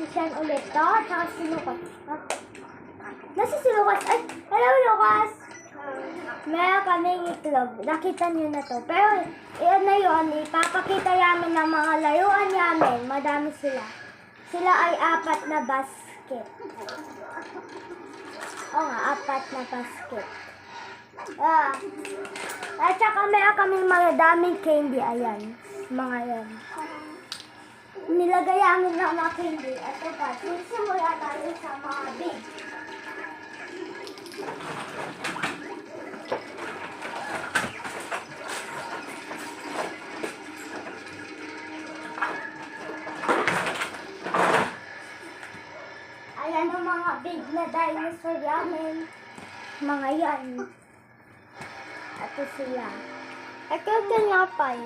Si Sean ulit to, at saka si Lucas. Nasa si Lucas? Ay, hello Lucas! Meron kaming itlog. Nakita nyo na to. Pero, yun na yun, ipapakita namin ng mga layuan namin. Madami sila. Sila ay 4 na basket. Oo nga, 4 na basket. At saka meron kaming mga daming candy. Ayan. Mga yan. Nilagay namin ng mga candy. At ito, sisimula tayo sa mga big. Ayan ang mga big na dinosaur namin. Mga yan. Ito sila. Ito tinapay.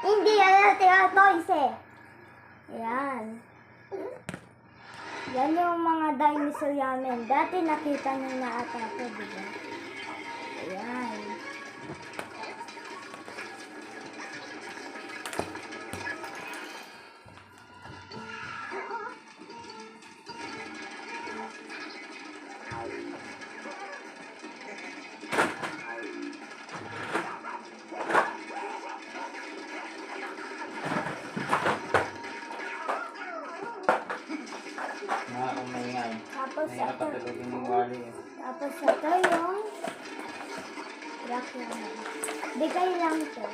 Hindi yan natin toys eh. Ayan. Yan yung mga dinosaur namin. Dati nakita nyo na ata ito, diba? Ayan. Tapos ito. Tapos ito yung rock naman. Bigay lang ito.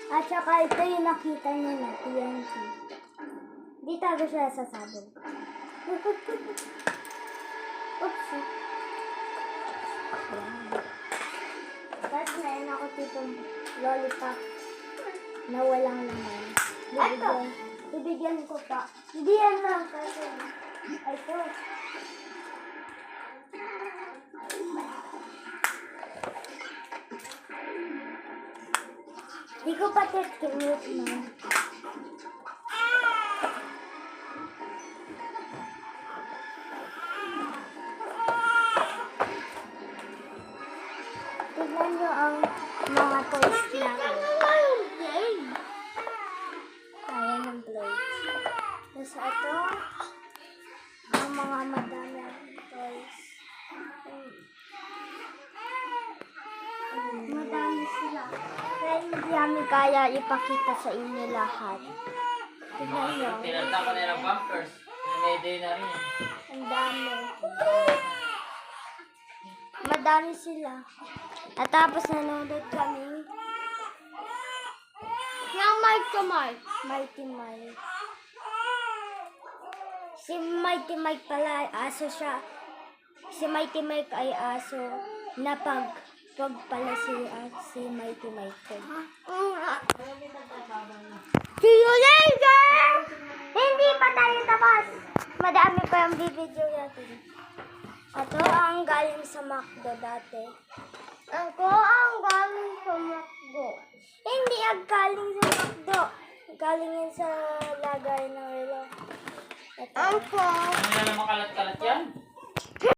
At saka ito yung nakita nyo na TNT. Di tago siya sa sabon. Oops. Ayan. Tapos meron ako ditong lollipop na walang laman. Bibigyan ko pa. Hindi yan lang kasi. Ito. Di ko pa titimut na. Tignan nyo ang mga toys namin. Ayan ang blades. Tapos ito, ang mga madami toys. Madami sila. Kaya hindi namin kaya ipakita sa inyo lahat. Tignan nyo. Tinanda ko na ng bumpers. May day na rin. Ang dami. Madami sila. At tapos nanonood kami. Yung Mighty Mike. Si Mighty Mike pala, aso siya. Si Mighty Mike ay aso na pag pala si Mighty Mike. See you later! Hindi pa tayo tapos. Madami pa yung video natin. Ito ang galing sa McDo dati. Ako ang galing sa McDo. Hindi ang galing sa McDo. Galing yan sa lagay ng relo. Ito. Ano na naman kalat-kalat yan?